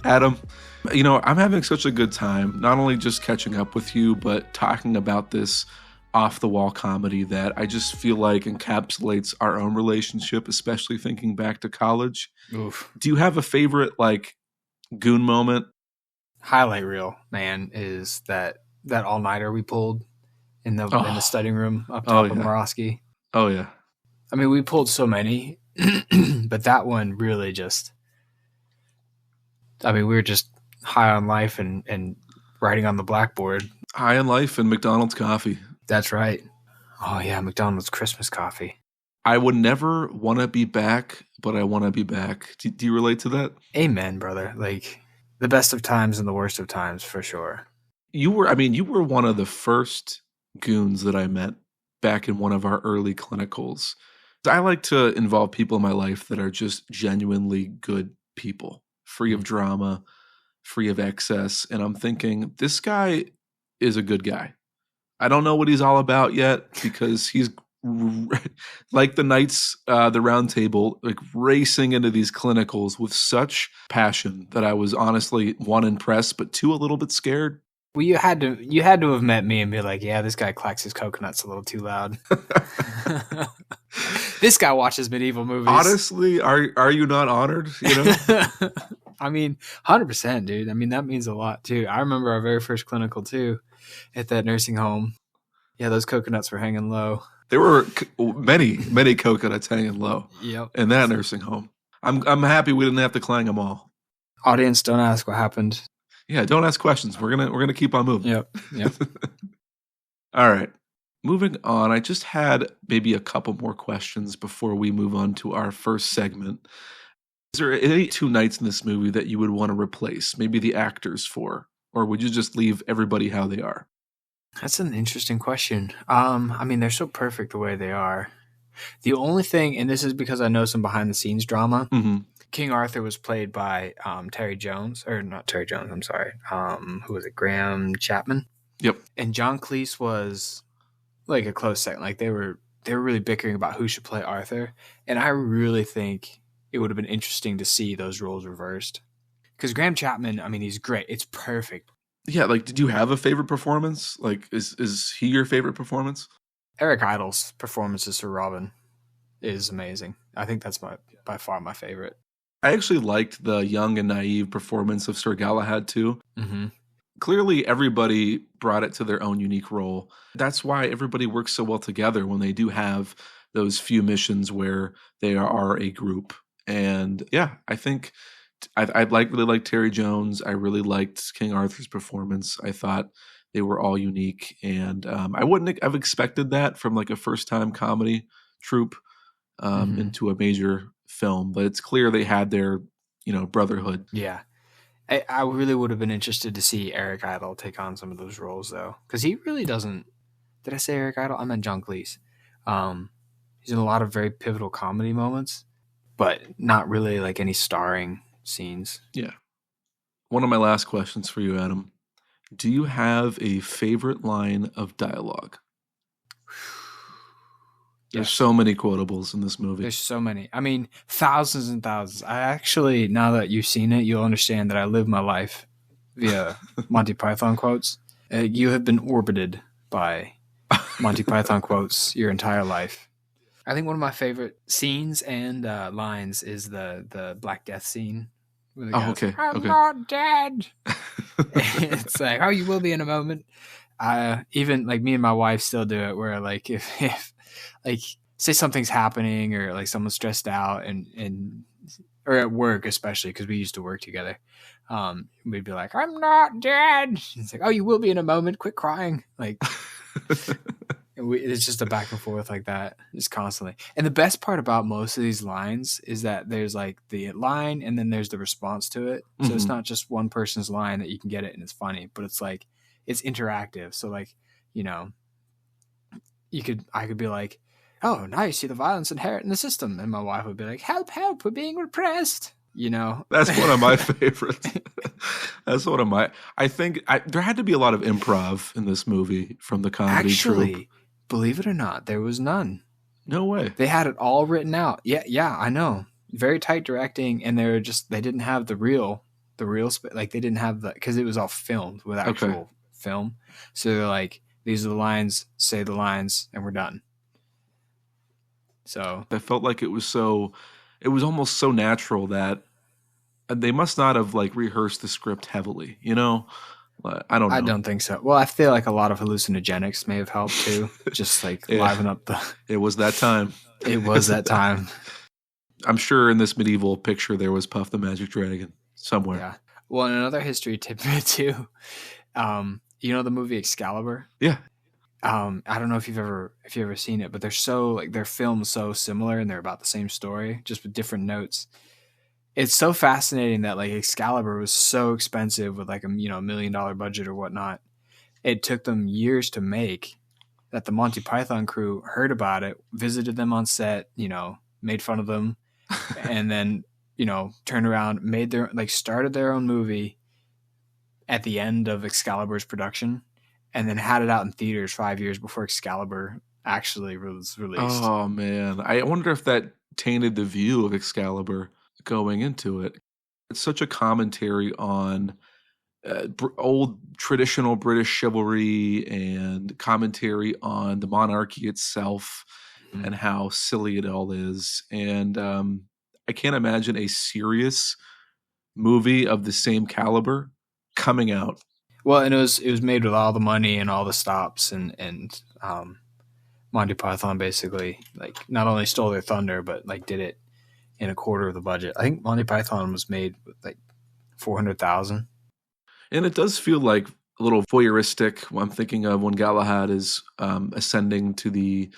Adam, I'm having such a good time, not only just catching up with you, but talking about this off-the-wall comedy that I just feel like encapsulates our own relationship, especially thinking back to college. Oof. Do you have a favorite, goon moment? Highlight reel, man, is that all-nighter we pulled in the studying room up top of Morosky. Oh, yeah. I mean, we pulled so many, but that one really just... I mean, we were just high on life and writing on the blackboard. High on life and McDonald's coffee. That's right. Oh, yeah, McDonald's Christmas coffee. I would never want to be back, but I want to be back. Do you relate to that? Amen, brother. Like the best of times and the worst of times for sure. You were one of the first goons that I met back in one of our early clinicals. I like to involve people in my life that are just genuinely good people, free of drama, free of excess. And I'm thinking, this guy is a good guy. I don't know what he's all about yet because he's like the Knights, the Round Table, like racing into these clinicals with such passion that I was honestly, one, impressed, but two, a little bit scared. Well, you had to have met me and be like, yeah, this guy clacks his coconuts a little too loud. This guy watches medieval movies. Honestly, are you not honored? You know, I mean, 100%, dude. I mean, that means a lot too. I remember our very first clinical too, at that nursing home. Yeah, those coconuts were hanging low. There were many coconuts hanging low. Yep. In that nursing home. I'm happy we didn't have to clang them all. Audience, don't ask what happened. Yeah, don't ask questions. We're gonna keep on moving. Yep. All right. Moving on, I just had maybe a couple more questions before we move on to our first segment. Is there any two nights in this movie that you would want to replace, maybe the actors for, or would you just leave everybody how they are? That's an interesting question. I mean, they're so perfect the way they are. The only thing, and this is because I know some behind the scenes drama, King Arthur was played by Terry Jones, or not Terry Jones, I'm sorry. Who was it? Graham Chapman? Yep. And John Cleese was like a close second. Like they were really bickering about who should play Arthur. And I really think it would have been interesting to see those roles reversed. Because Graham Chapman, I mean, he's great. It's perfect. Yeah, like, did you have a favorite performance? Like, is he your favorite performance? Eric Idle's performance as Sir Robin is amazing. I think that's by far my favorite. I actually liked the young and naive performance of Sir Galahad too. Mm-hmm. Clearly, everybody brought it to their own unique role. That's why everybody works so well together when they do have those few missions where they are a group. And yeah, I think I really liked Terry Jones. I really liked King Arthur's performance. I thought they were all unique, and I wouldn't have expected that from like a first-time comedy troupe into a major film. But it's clear they had their, brotherhood. Yeah. I really would have been interested to see Eric Idle take on some of those roles, though, because he really doesn't. Did I say Eric Idle? I meant John Cleese. He's in a lot of very pivotal comedy moments, but not really like any starring scenes. Yeah. One of my last questions for you, Adam. Do you have a favorite line of dialogue? There's so many quotables in this movie. There's so many. I mean, thousands and thousands. I actually, now that you've seen it, you'll understand that I live my life via Monty Python quotes. You have been orbited by Monty Python quotes your entire life. I think one of my favorite scenes and lines is the Black Death scene. Oh, okay. I'm not dead. It's like, oh, you will be in a moment. Even like me and my wife still do it where like if like say something's happening or like someone's stressed out and or at work especially because we used to work together, we'd be like, I'm not dead. It's like, oh, you will be in a moment. Quit crying. Like it's just a back and forth like that, just constantly. And the best part about most of these lines is that there's like the line and then there's the response to it. So it's not just one person's line that you can get it and it's funny, but it's like it's interactive. So like, I could be like, oh, now you see the violence inherent in the system, and my wife would be like, help, we're being repressed. That's one of my favorites. That's one of my. I think there had to be a lot of improv in this movie from the comedy troupe. Believe it or not, there was none. No way. They had it all written out. Yeah, I know. Very tight directing, and they didn't have the real like they didn't have because it was all filmed with actual film. So they're like, these are the lines, say the lines, and we're done. So I felt like it was almost so natural that they must not have like rehearsed the script heavily, I don't know. I don't think so. Well, I feel like a lot of hallucinogenics may have helped too. Just like liven up It was that time. It was that time. I'm sure in this medieval picture there was Puff the Magic Dragon somewhere. Yeah. Well, and another history tidbit too. The movie Excalibur? Yeah. I don't know if you've ever seen it, but they're filmed so similar and they're about the same story, just with different notes. It's so fascinating that like Excalibur was so expensive with like a $1 million budget or whatnot. It took them years to make, that the Monty Python crew heard about it, visited them on set, made fun of them, and then, turned around, started their own movie at the end of Excalibur's production, and then had it out in theaters 5 years before Excalibur actually was released. Oh, man. I wonder if that tainted the view of Excalibur going into it. It's such a commentary on old traditional British chivalry and commentary on the monarchy itself and how silly it all is. And I can't imagine a serious movie of the same caliber coming out. Well, and it was made with all the money and all the stops, and Monty Python basically like not only stole their thunder, but like did it in a quarter of the budget. I think Monty Python was made with like $400,000. And it does feel like a little voyeuristic. I'm thinking of when Galahad is ascending to the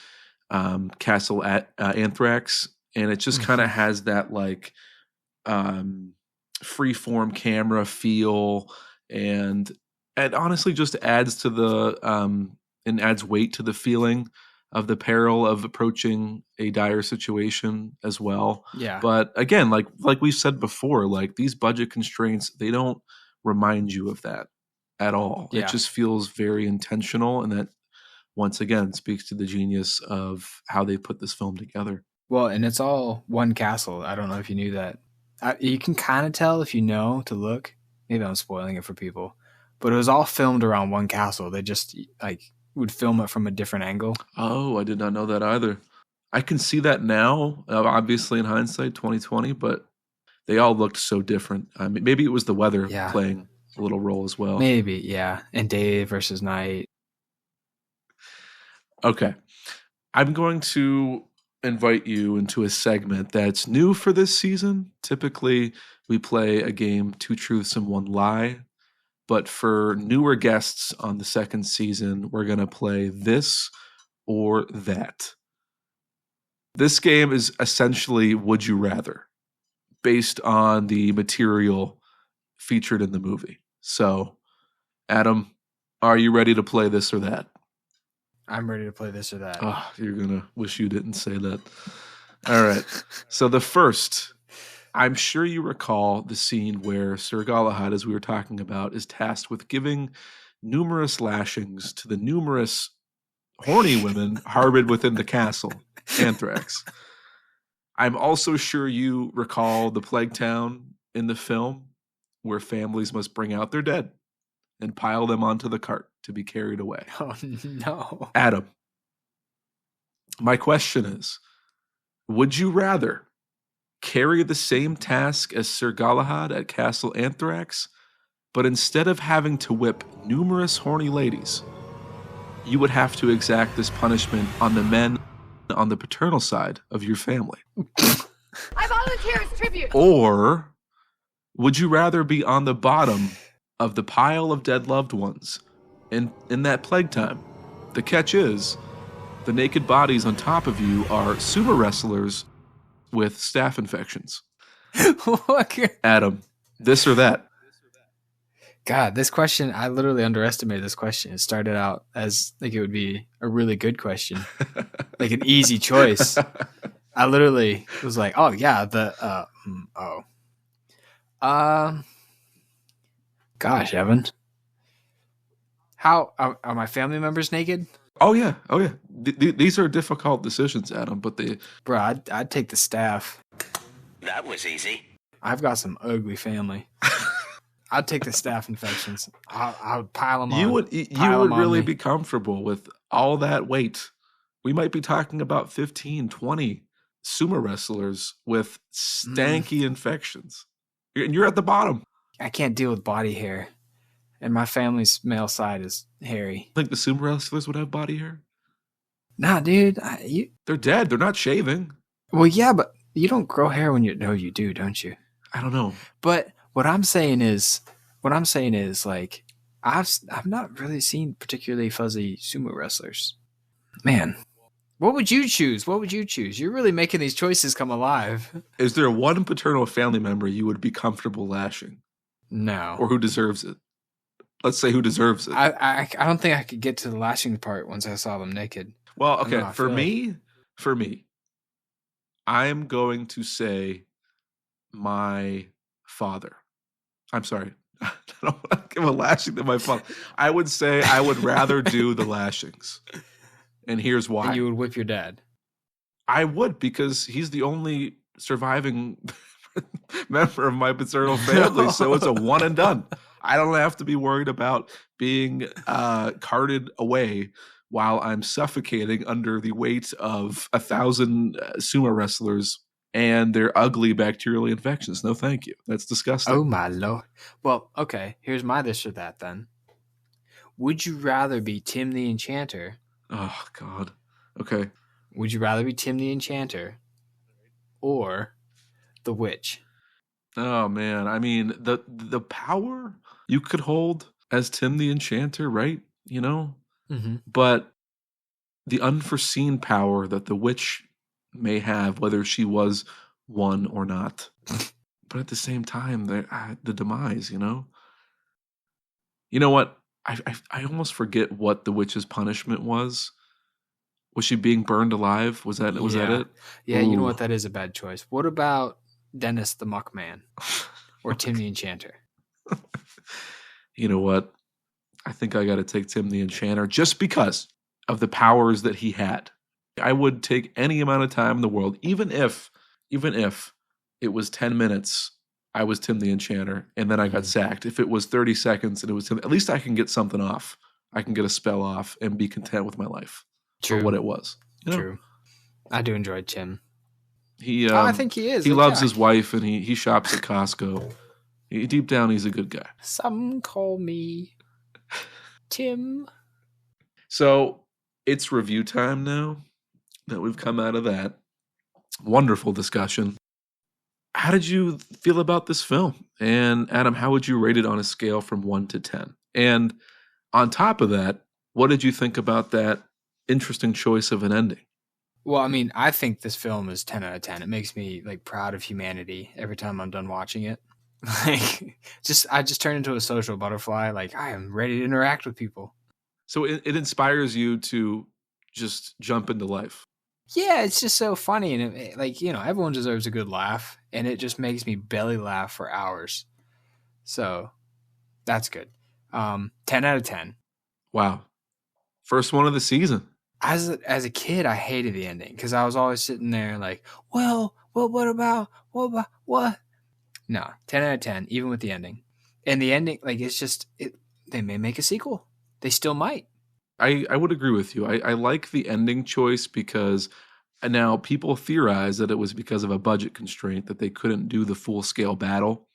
castle at Anthrax, and it just kind of has that like freeform camera feel, and it honestly just adds to the and adds weight to the feeling of the peril of approaching a dire situation as well. Yeah. But again, like we've said before, like these budget constraints, they don't remind you of that at all. Yeah. It just feels very intentional, and that once again speaks to the genius of how they put this film together. Well, and it's all one castle. I don't know if you knew that. You can kind of tell if you know to look. Maybe I'm spoiling it for people, but it was all filmed around one castle. They just like would film it from a different angle. Oh, I did not know that either. I can see that now, obviously in hindsight, 2020, but they all looked so different. I mean, maybe it was the weather playing a little role as well. Maybe, yeah. And day versus night. Okay. I'm going to invite you into a segment that's new for this season. Typically, we play a game, 2 Truths and 1 Lie. But for newer guests on the second season, we're going to play This or That. This game is essentially Would You Rather, based on the material featured in the movie. So, Adam, are you ready to play This or That? I'm ready to play This or That. Oh, you're going to wish you didn't say that. All right. So the first, I'm sure you recall the scene where Sir Galahad, as we were talking about, is tasked with giving numerous lashings to the numerous horny women harbored within the castle, Anthrax. I'm also sure you recall the plague town in the film where families must bring out their dead and pile them onto the cart to be carried away. Oh, no. Adam, my question is, would you rather carry the same task as Sir Galahad at Castle Anthrax, but instead of having to whip numerous horny ladies, you would have to exact this punishment on the men on the paternal side of your family? I volunteer as tribute. Or would you rather be on the bottom of the pile of dead loved ones in that plague time? The catch is, the naked bodies on top of you are sumo wrestlers with staph infections. Adam, this or that? God, this question, I literally underestimated this question. It started out as like it would be a really good question, like an easy choice. I literally was like, oh yeah, gosh, Evan, how are my family members naked? Oh yeah. These are difficult decisions, Adam, but Bro, I'd take the staff. That was easy. I've got some ugly family. I'd take the staph infections. I would pile them on. You would really be comfortable with all that weight. We might be talking about 15, 20 sumo wrestlers with stanky infections. And you're at the bottom. I can't deal with body hair. And my family's male side is hairy. Think the sumo wrestlers would have body hair? Nah, dude. They're dead. They're not shaving. Well, yeah, but you don't grow hair when you... No, you do, don't you? I don't know. But... What I'm saying is like, I've not really seen particularly fuzzy sumo wrestlers. Man, what would you choose? What would you choose? You're really making these choices come alive. Is there one paternal family member you would be comfortable lashing? No. Or who deserves it? Let's say who deserves it. I don't think I could get to the lashing part once I saw them naked. Well, okay, I for feel me, I'm going to say my father. I'm sorry. I don't want to give a lashing to my father. I would say I would rather do the lashings. And here's why. And you would whip your dad. I would, because he's the only surviving member of my paternal family, so it's a one and done. I don't have to be worried about being carted away while I'm suffocating under the weight of 1,000 sumo wrestlers and their ugly bacterial infections. No, thank you. That's disgusting. Oh, my Lord. Well, okay. Here's my this or that then. Would you rather be Tim the Enchanter? Oh, God. Okay. Would you rather be Tim the Enchanter or the Witch? Oh, man. I mean, the power you could hold as Tim the Enchanter, right? You know? Mm-hmm. But the unforeseen power that the witch may have, whether she was one or not. But at the same time, the demise, you know? You know what? I almost forget what the witch's punishment was. Was she being burned alive? Was that it? Yeah, Ooh. you know what? That is a bad choice. What about Dennis the Muckman or Tim the Enchanter? You know what? I think I got to take Tim the Enchanter just because of the powers that he had. I would take any amount of time in the world, even if it was 10 minutes, I was Tim the Enchanter, and then I got sacked. If it was 30 seconds and it was Tim, at least I can get something off. I can get a spell off and be content with my life for what it was. You know? True. I do enjoy Tim. I think he is. He loves his wife, and he shops at Costco. Deep down, he's a good guy. Some call me Tim. So it's review time now that we've come out of that wonderful discussion. How did you feel about this film? And Adam, how would you rate it on a scale from 1 to 10? And on top of that, what did you think about that interesting choice of an ending? Well, I mean, I think this film is 10 out of 10. It makes me like proud of humanity every time I'm done watching it. Like, I just turn into a social butterfly. Like, I am ready to interact with people. So it inspires you to just jump into life. Yeah, it's just so funny. And everyone deserves a good laugh. And it just makes me belly laugh for hours. So that's good. 10 out of 10. Wow. First one of the season. As a kid, I hated the ending because I was always sitting there like, well, what about? No, 10 out of 10, even with the ending. And the ending, like, it's just, they may make a sequel. They still might. I would agree with you. I like the ending choice because now people theorize that it was because of a budget constraint that they couldn't do the full-scale battle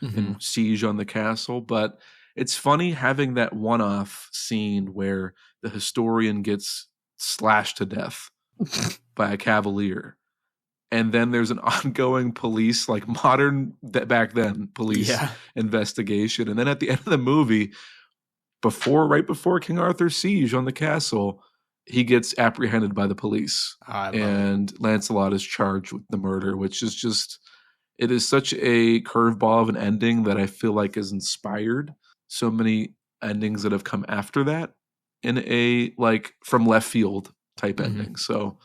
and siege on the castle. But it's funny having that one-off scene where the historian gets slashed to death by a cavalier. And then there's an ongoing police, like modern back then police investigation. And then at the end of the movie, right before King Arthur's siege on the castle, he gets apprehended by the police. And Lancelot is charged with the murder, which is just, it is such a curveball of an ending that I feel like has inspired so many endings that have come after that in a like from left field type ending. So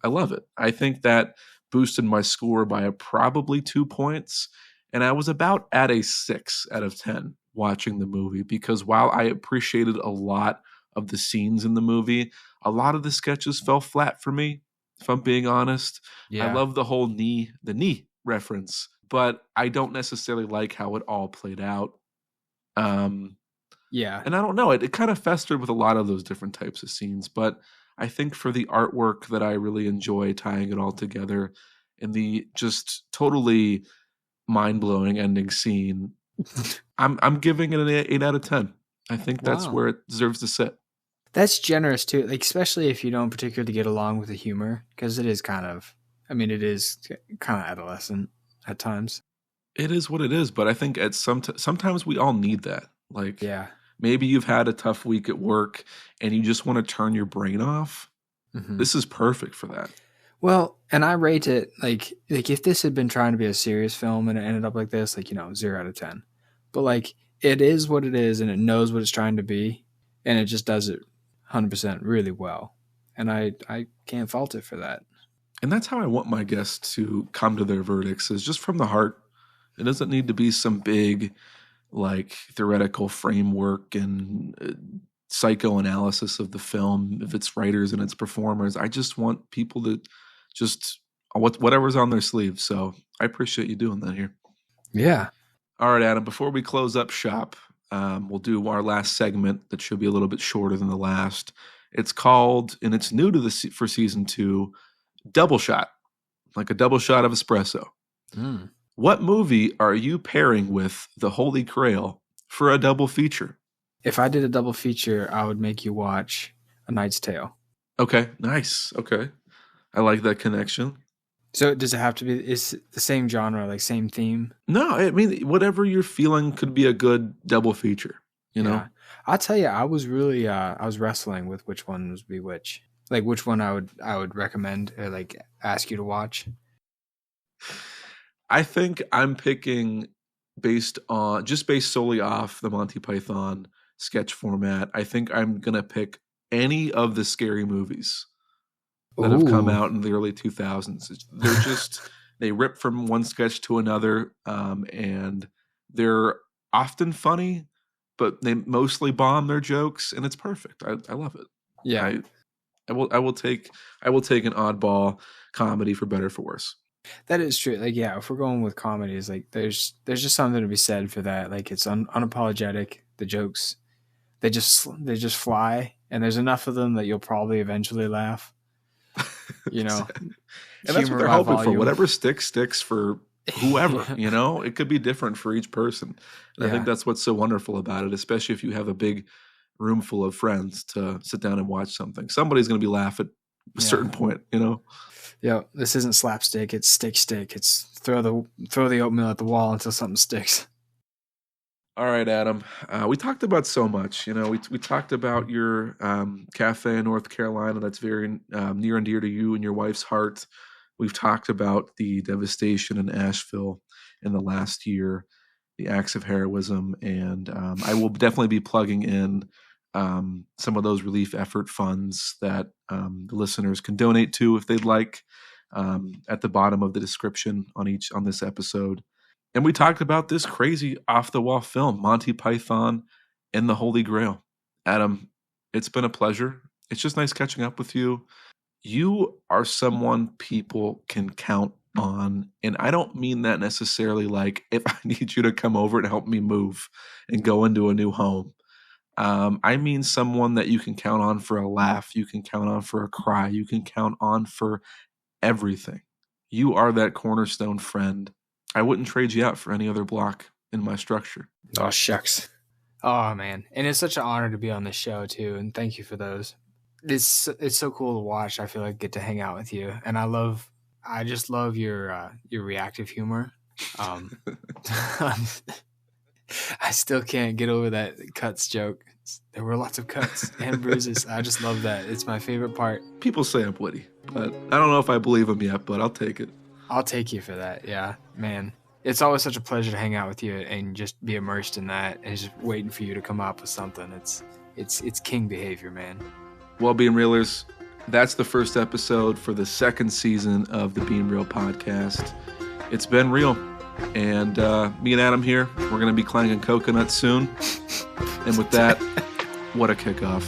I love it. I think that boosted my score by probably 2 points. And I was about at a 6 out of 10 watching the movie because while I appreciated a lot of the scenes in the movie, a lot of the sketches fell flat for me, if I'm being honest. Yeah. I love the whole the knee reference, but I don't necessarily like how it all played out. Yeah. And I don't know, it kind of festered with a lot of those different types of scenes, but I think for the artwork that I really enjoy tying it all together and the just totally mind-blowing ending scene, I'm giving it an 8 out of 10. I think that's where it deserves to sit. That's generous too, like especially if you don't particularly get along with the humor, because it is kind of adolescent at times. It is what it is, but I think at sometimes we all need that. Like, maybe you've had a tough week at work and you just want to turn your brain off. Mm-hmm. This is perfect for that. Well, and I rate it like if this had been trying to be a serious film and it ended up like this, like, 0 out of 10. But like, it is what it is and it knows what it's trying to be, and it just does it 100% really well. And I can't fault it for that. And that's how I want my guests to come to their verdicts, is just from the heart. It doesn't need to be some big, like, theoretical framework and psychoanalysis of the film, of its writers and its performers. I just want people to just whatever's on their sleeve. So I appreciate you doing that here. Yeah. All right, Adam, before we close up shop, we'll do our last segment that should be a little bit shorter than the last. It's called, and it's new to for season 2, Double Shot, like a double shot of espresso. Mm. What movie are you pairing with the Holy Grail for a double feature? If I did a double feature, I would make you watch A Knight's Tale. Okay, nice. Okay. I like that connection. So does it have to be, is the same genre, like same theme? No, I mean, whatever you're feeling could be a good double feature, you know? Yeah. I'll tell you, I was really, I was wrestling with which one would be which. Like which one I would recommend or like ask you to watch. I think I'm picking based solely off the Monty Python sketch format. I think I'm going to pick any of the scary movies that have come out in the early 2000s. They're just, they rip from one sketch to another, and they're often funny, but they mostly bomb their jokes, and it's perfect. I love it. Yeah. I will take an oddball comedy for better or for worse. That is true. Like, yeah, if we're going with comedies, like there's just something to be said for that. Like it's unapologetic. The jokes, they just fly, and there's enough of them that you'll probably eventually laugh. You know, and that's what they're hoping for. Whatever sticks for whoever. You know, it could be different for each person. And I think that's what's so wonderful about it, especially if you have a big room full of friends to sit down and watch something. Somebody's going to be laughing at a certain point. You know. Yeah, this isn't slapstick. It's stick. It's throw the oatmeal at the wall until something sticks. All right, Adam. We talked about so much. You know, we talked about your cafe in North Carolina that's very near and dear to you and your wife's heart. We've talked about the devastation in Asheville in the last year, the acts of heroism, and I will definitely be plugging in some of those relief effort funds that the listeners can donate to if they'd like, at the bottom of the description on this episode. And we talked about this crazy off-the-wall film, Monty Python and the Holy Grail. Adam, it's been a pleasure. It's just nice catching up with you. You are someone people can count on, and I don't mean that necessarily like if I need you to come over and help me move and go into a new home. I mean someone that you can count on for a laugh, you can count on for a cry, you can count on for everything. You are that cornerstone friend. I wouldn't trade you out for any other block in my structure. Oh, shucks. Oh, man. And it's such an honor to be on this show, too, and thank you for those. It's so cool to watch. I feel like I get to hang out with you, and I just love your reactive humor. I still can't get over that cuts joke. There were lots of cuts and bruises. I just love that. It's my favorite part. People say I'm witty, but I don't know if I believe them yet, but I'll take it. I'll take you for that. Yeah, man. It's always such a pleasure to hang out with you and just be immersed in that and just waiting for you to come up with something. It's king behavior, man. Well, Being Realers, that's the first episode for the second season of the Being Real podcast. It's been real. And me and Adam here, we're going to be clanging coconuts soon. And with that, what a kickoff.